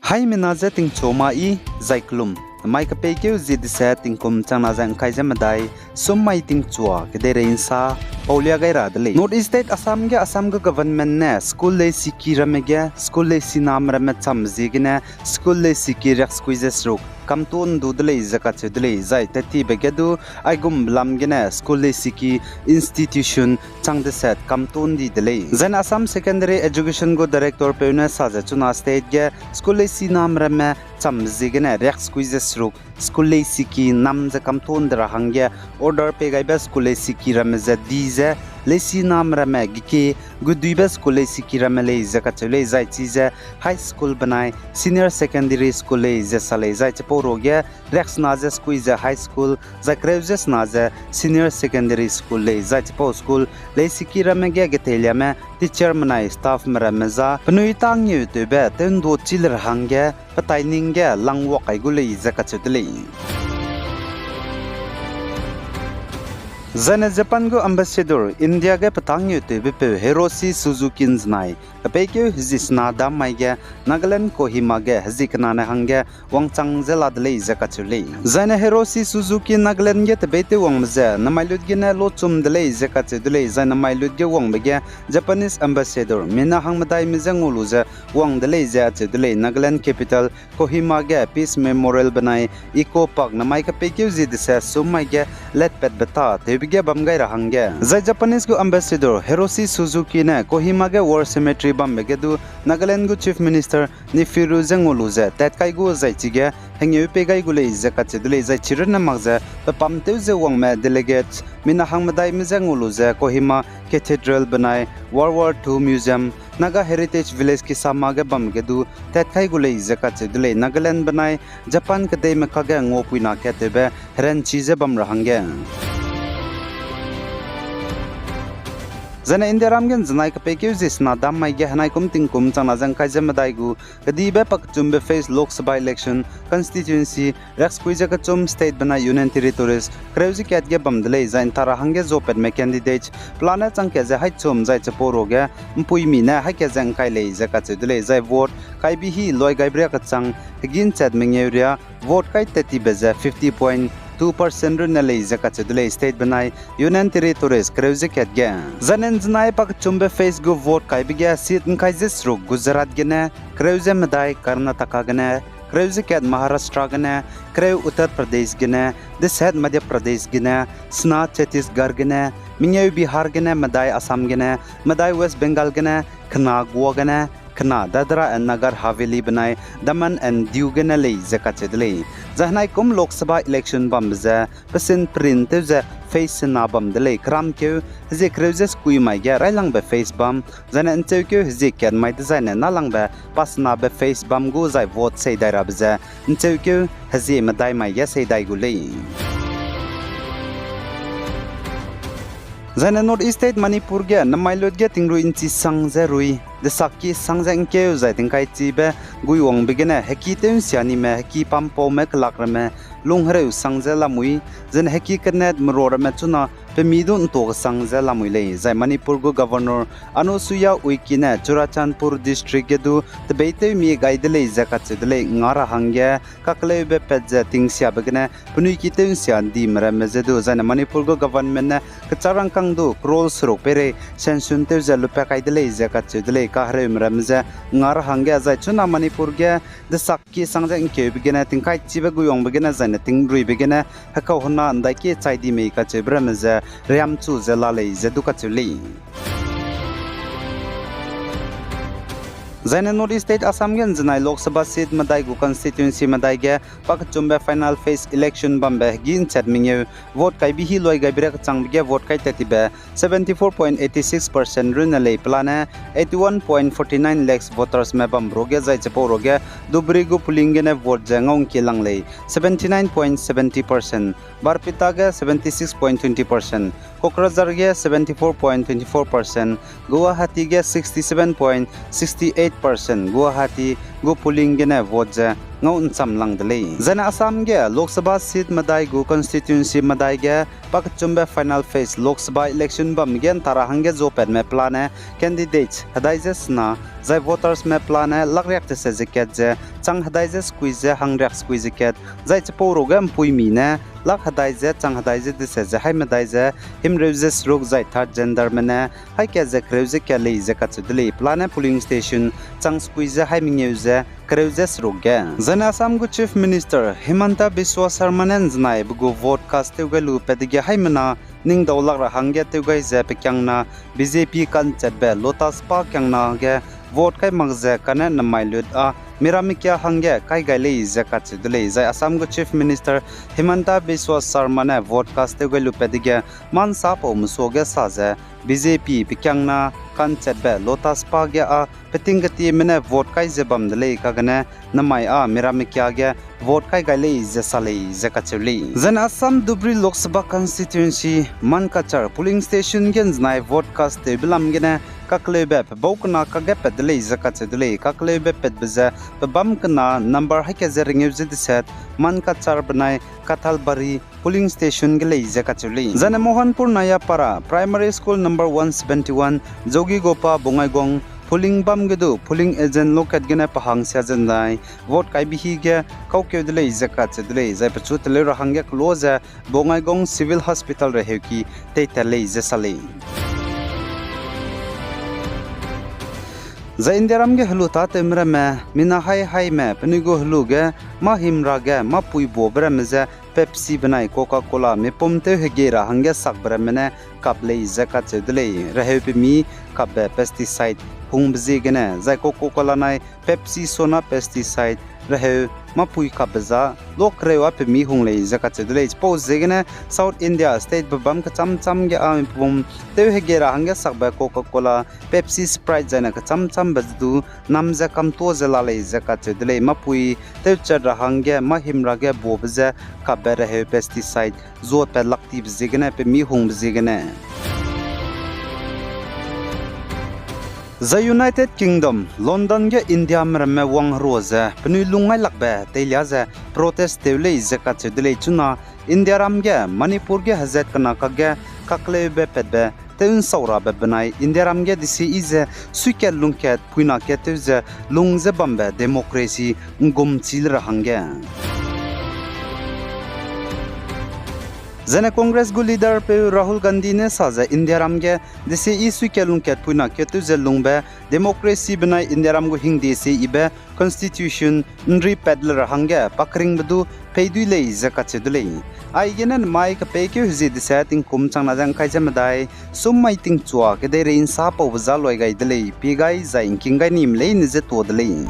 Hai menaza ting choma I zaiklum mai ka pekeu zidisa tingkum changna jang khaija madai sommai ting chua kedere insa paulia gaira dale North East State Assam ga government ne school le siki ramege school le sinam ramet samzigine school le siki rex quizzes ruk kamton dudle zakat chudle zai tati begedu aigum lamgene school le siki institution changde set kamton di dele zen Assam secondary education go director peuna saja chuna state ge school le sinam rame chamzigene rex quizzes ruk school le siki nam za kamton dra hangge order pe gaiba school le siki rame za dize lesi nam rame gike guduiba school le siki rame le zakat chule zai chize high school banai senior secondary school le za sale zai cheporoge rex naza squeeze high school za kreuses naza senior secondary school le zai chepo school le siki rame ge getelia me teacher manai staff maramaza pnui tang yu tebe ten do chiler hangge pataining ge langwo kai gule zakat chule Zane Japan go ambassador India ge patang yu te be Hiroshi Suzuki nai kapekyu hizisna dam mai ge Nagaland Kohima ge hizikna na hangge wangchang zela dle zakachule Zane Hiroshi Suzuki Nagaland ge tebete wangmze namailut ge na lochum dle zakachule zane mailut ge wangbe Japanese ambassador mina hangmadai mizanguluze wang dle zakachule Nagaland capital Kohima ge peace memorial banai eco park namai kapekyu zidisa sumai ge letpet beta ge bamgai rahangge zai Japanese go ambassador Hiroshi Suzuki ne Kohima ge war cemetery bamge du Nagaland go chief minister Nifiru Zengoluze tatkai go zai chige hengyu pe gai gule zakat dule zai chirna magza pamte ze wangme delegates mina hangmadai mizangoluze Kohima cathedral banai World War II museum Naga heritage village ki samaga bamge du tatkai gule zakat dule Nagaland banai Japan kade mekage ngopuina ketebe heran chize bam rahangge Zana India ramgen zanai ka pekeu zisna dam mai ge hanai kum tingkum chana jang kai jamadai gu kadi be pak chumbe face Lok Sabha election constituency rex kuija ka chum state bana union territories kreuzi kat ge bamdle zain tara hange zopet me candidate plana chang ke za hai chum zai chaporo ge mpui mi na ha ke jang kai le za ka chudle zai vote kai bi hi loi gai bre ka chang higin chat mengeuria vote kai teti beza 50.2% runale zakat dule state banai union territories kreuzi kat ge zanen znai pak chumbe face go vote kai bigya seat kai jis ru Gujarat gene kreuzi madai Karnataka gene kreuzi kat Maharashtra gene kreu Uttar Pradesh gene this head Madhya Pradesh gene sna Chhattisgarh gene minyau Bihar gene madai Assam gene madai West Bengal gene khna Goa gene khna Dadra and Nagar Haveli banai Daman and Diu gene le zakat dule zahnai kum Lok Sabha election bamza pasin print ze face na bam dele kram ke ze kreuses kui mai ga railang be face bam zana ente ke ze kan mai design na lang be pas na be face bam go zai vote sei dai rabza ente ke haze madai mai ya sei dai gule Zana North East State Manipur ge namailot ge tingru inchi sangza rui de sakki sangza inke zai tingkai chi be gui wong begena heki tem siani me heki pampo me klakrame lunghre sangza lamui zen heki kanet mror me chuna pe midun to sangza lamui le zai Manipur go governor Anusuya Uikine Churachandpur district ge du de beite mi gaidele zakat chedele ngara hangge kakle be pezza tingsia begena punui ki tem sian di mra mezedu zai Manipur go government ne kacharang kang du krol sro pere sensun te zalu pe kaidele zakat chedele kahre mramza ngar hangge zai chuna Manipur ge de sakki sangja inke begena tingkai chibe guyong begena zai ting rui begena hakau hona andai ke chaidi me ka chebramza Riam chu zelale zeduka chuli Zaina North East State Assam gen zanai Lok Sabha seat madai gu constituency madai ge pak chumbe final phase election bambe gin chat mingeu vote kai bi hi loi gai brek chang ge vote kai tetibe 74.86% runale plana 81.49 lakhs voters me bam roge zai chepo roge dubri gu puling ge ne vote jangong kilang le 79.70% barpita ge 76.20% Kokrajhar ge 74.24% Guwahati ge 67.68% Guwahati gu polling gene vote je ngaun chamlang dele zana Assam ge Lok Sabha seat madai gu constituency madai ge pak chumbe final phase Lok Sabha election bam gen tara hange zo pet me plan candidates hadai je sna zai voters me plan lakryak te se ket je chang hadai je squeeze hangryak squeeze ket zai chepo rogam pui mi ne lak hadai je chang hadai je se je hai madai je him reuses rog zai third gender mene hai ke je kreuze ke le je ka chudli plan polling station chang squeeze hai mi ngeuze kreuses rog ge zana Assam gu chief minister Himanta Biswa Sarma nen znai bu vote cast te galu pedige hai mana ning dolak ra hangge te gai je pe kyang na BJP kan chatbe lotus pa kyang na ge vote kai magze kana na mailut a miramikya hangge kai gai le je ka chidle zai Assam gu chief minister Himanta Biswa Sarma ne vote cast te galu pedige man sa po muso ge sa je BJP pe kyang na kan chatbe lotus pa ge a petingati mene vote kai je bam dele ka gane namai a miramikya ge vote kai gai le je sale je ka chuli zan Assam Dubri Lok Sabha constituency Mankachar polling station gen znai vote cast te bilam gene kaklebe bokna ka ge pedle je ka chedle kaklebe pedbeze bam kana number ha ke zering yuzid set Mankachar banai Kathalbari polling station ge le je ka chuli zan Mohanpur Naya Para primary school number 171 Jogi Gopa Bongaigong polling bam gedu polling agent lokat gena pahang sia jandai vote kai bihi ge kauke dele zaka chedle zai pachu tele ra hangya close Bongaigong civil hospital re heki te tele sale za indiaram ge hlu ta temra me mina hai me pnigo hlu ge ma himra ge ma pui bobra me za Pepsi banai Coca Cola me pomte hegera hangya sakbra mene kaple zaka chedle rehe pe mi kabe pesticide hung bzi gene zai Coca Cola nai Pepsi sona pesticide rehe mapui kabza lokrewa pe mi hung le zaka chedle pose gene South India state babam ka cham ge am pum te hegera hangya sakba Coca Cola Pepsi Sprite jana ka cham bazdu namza kam to zela le zaka chedle mapui te chadra hangya mahimra ge bobza kabe rehe pesticide zo pe lakti bzi gene pe mi hung bzi gene The United Kingdom, London ge India me wang roze, pnu lungai lakbe, telia ze protest tevle zeka chedle chuna, India ram ge Manipur ge hazet kana kage kakle be pedbe, teun saura be banai, India ram ge disi ize suike lungket puina ke tevze lungze bambe democracy ngum chil rahange. Zene Congress gu leader pe Rahul Gandhi ne saza India ram ge dise isu kelung ket puina ketu zelung be democracy banai India ram gu hing dise ibe constitution nri pedler hange pakring bedu peidui le zaka chedule ai genen mai ka pe ke hzi dise ting kum chang na jang khai jamadai sum mai ting chua ke de rein sa po za loi gai dele pi gai za ing king gai nim le ni je to dele